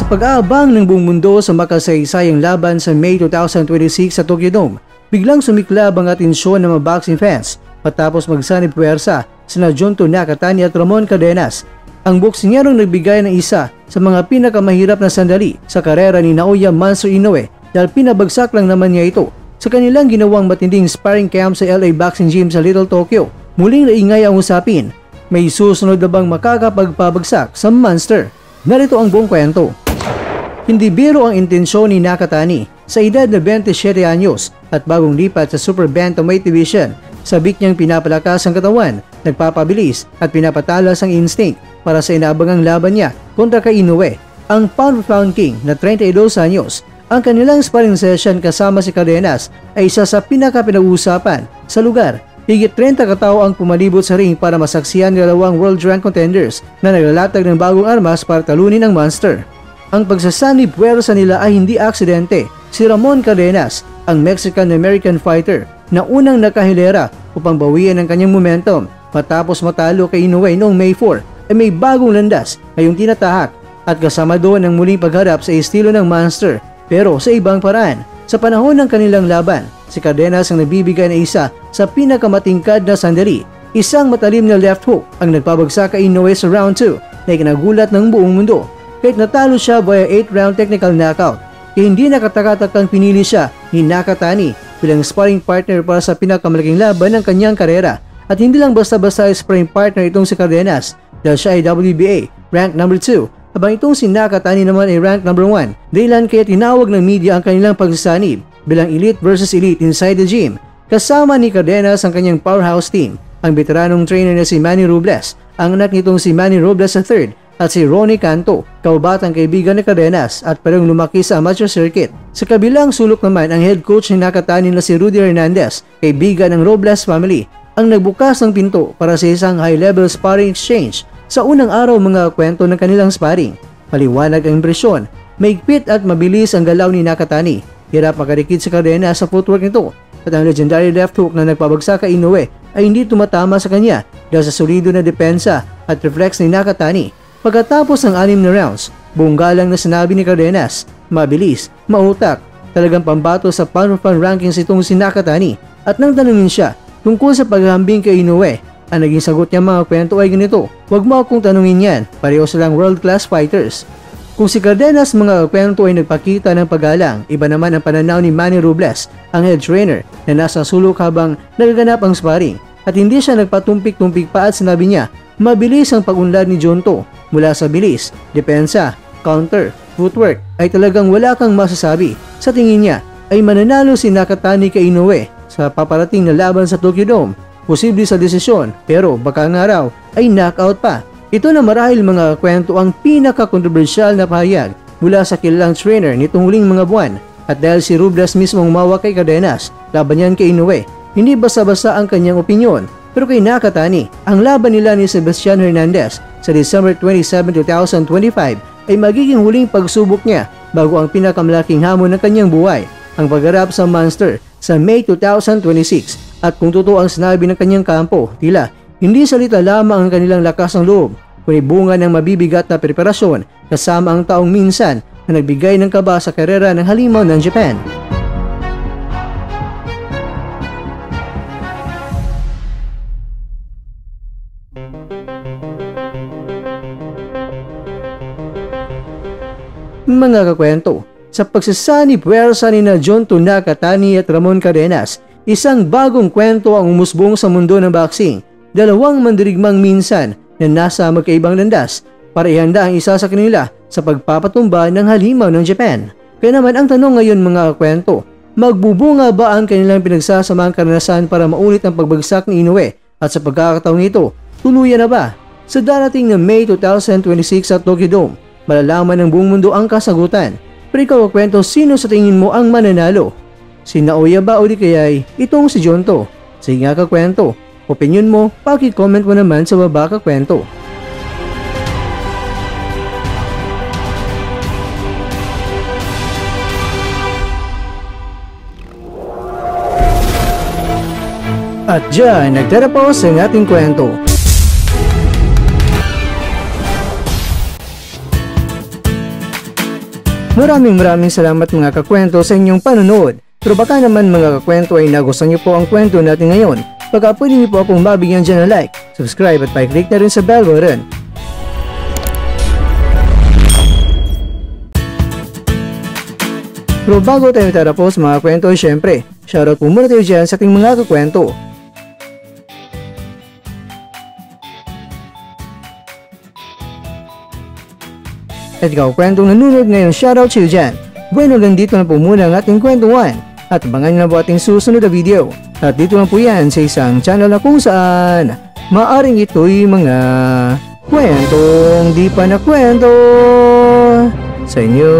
Sa pag-aabang ng buong mundo sa makasaysayang laban sa May 2026 sa Tokyo Dome, biglang sumiklab ang atensyon ng mga boxing fans matapos magsanib puwersa sina Junto Nakatani at Ramon Cadenas. Ang boksingerong nagbigay ng isa sa mga pinakamahirap na sandali sa karera ni Naoya Monster Inoue dahil pinabagsak lang naman niya ito sa kanilang ginawang matinding sparring camp sa LA Boxing Gym sa Little Tokyo. Muling naingay ang usapin, may susunod na bang makakapagpabagsak sa Monster? Narito ang buong kwento. Hindi biro ang intensyon ni Nakatani sa edad na 27 anyos at bagong lipat sa Super Bantamweight Division. Sabik niyang pinapalakas ang katawan, nagpapabilis at pinapatalas ang instinct para sa inaabangang laban niya kontra kay Inoue, ang pound-for-pound king na 32 anyos. Ang kanilang sparring session kasama si Cadenas ay isa sa pinaka-pinag-uusapan sa lugar. Higit 30 katao ang pumalibot sa ring para masaksihan ng dalawang world rank contenders na naglalatag ng bagong armas para talunin ang Monster. Ang pagsasanib puwersa nila ay hindi aksidente. Si Ramon Cadenas, ang Mexican-American fighter na unang nakahilera upang bawian ang kanyang momentum matapos matalo kay Inoue noong May 4, ay may bagong landas ngayong tinatahak at kasama doon ang muling pagharap sa estilo ng Monster pero sa ibang paraan. Sa panahon ng kanilang laban, si Cadenas ang nabibigay na isa sa pinakamatingkad na sandali. Isang matalim na left hook ang nagpabagsak kay Inoue sa round 2 na ikinagulat ng buong mundo. Kahit natalo siya via 8-round technical knockout, kaya hindi nakatakatakang pinili siya ni Nakatani bilang sparring partner para sa pinakamalaking laban ng kanyang karera. At hindi lang basta-basta sparring partner itong si Cadenas dahil siya ay WBA rank number 2 habang itong si Nakatani naman ay rank number 1. Dahilan kaya tinawag ng media ang kanilang pagsasanib bilang elite versus elite inside the gym. Kasama ni Cadenas ang kanyang powerhouse team, ang veteranong trainer na si Manny Robles, ang anak nitong si Manny Robles III at si Ronnie Canto, kabatang kaibigan ni Cadenas at parang lumaki sa amateur circuit. Sa kabilang sulok naman ang head coach ni Nakatani na si Rudy Hernandez, kaibigan ng Robles family, ang nagbukas ng pinto para sa isang high-level sparring exchange. Sa unang araw mga kwento ng kanilang sparring, maliwanag ang impresyon, maigpit at mabilis ang galaw ni Nakatani. Hirap makadikit si Cadenas sa footwork nito at ang legendary left hook na nagpabagsak kay Inoue ay hindi tumatama sa kanya dahil sa solido na depensa at reflex ni Nakatani. Pagkatapos ng 6 na rounds, buong galang na sinabi ni Cadenas, mabilis, mautak, talagang pambato sa pound-for-pound rankings itong si Nakatani. At nang tanungin siya tungkol sa paghahambing kay Inoue, ang naging sagot niya mga kwento ay ganito, "Huwag mo akong tanungin yan, pareho silang world-class fighters." Kung si Cadenas mga kwento ay nagpakita ng paggalang, iba naman ang pananaw ni Manny Robles, ang head trainer na nasa sulok habang nagaganap ang sparring. At hindi siya nagpatumpik-tumpik pa at sinabi niya, mabilis ang pag-unlad ni Junto. Mula sa bilis, depensa, counter, footwork ay talagang wala kang masasabi. Sa tingin niya ay mananalo si Nakatani kay Inoue sa paparating na laban sa Tokyo Dome. Posible sa desisyon pero baka nga raw ay knockout pa. Ito na marahil mga kwento ang pinaka-kontrobersyal na pahayag mula sa kilalang trainer nitong huling mga buwan. At dahil si Robles mismo umawa kay Cadenas, laban yan kay Inoue, hindi basta-basta ang kanyang opinyon. Pero kay Nakatani, ang laban nila ni Sebastian Hernandez sa December 27, 2025 ay magiging huling pagsubok niya bago ang pinakamalaking hamon ng kanyang buhay, ang pagharap sa Monster sa May 2026. At kung totoo ang sinabi ng kanyang kampo, tila hindi salita lamang ang kanilang lakas ng loob, kundi bunga ng mabibigat na preparasyon kasama ang taong minsan na nagbigay ng kaba sa karera ng halimaw ng Japan. Mga kakwento, sa pagsasanib puwersa ni Junto Nakatani at Ramon Cadenas, isang bagong kwento ang umusbong sa mundo ng boxing. Dalawang mandirigmang minsan na nasa magkaibang landas para ihanda ang isa sa kanila sa pagpapatumba ng halimaw ng Japan. Kaya naman ang tanong ngayon mga kwento, magbubunga ba ang kanilang pinagsasamang karanasan para maulit ang pagbagsak ni Inoue at sa pagkakataong ito, tuluyan na ba? Sa darating na May 2026 sa Tokyo Dome, malalaman ng buong mundo ang kasagutan. Pero ikaw kwento, sino sa tingin mo ang mananalo? Si Naoya ba o di kaya'y itong si Junto? Sige nga kakwento, opinion mo, paki-comment mo naman sa baba kakwento. At dyan, nagtatapos ang ating kwento. Maraming salamat mga kakwento sa inyong panonood. Pero baka naman mga kakwento ay nagustuhan niyo po ang kwento natin ngayon. Baka pwede niyo po akong mabigyan dyan ng like, subscribe at pa-click na rin sa bell button. Pero bago tayo tatapos mga kwento, syempre, shoutout po muna tayo dyan sa ating mga kakwento. At ikaw kwentong nanonood ngayon, shoutout sa iyo dyan. Bueno, ganito na po muna ang ating kwentuhan. At abangan nyo na po ating susunod na video. At dito lang po yan sa isang channel na kung saan maaring ito'y mga kwentong di pa na kwento sa inyo.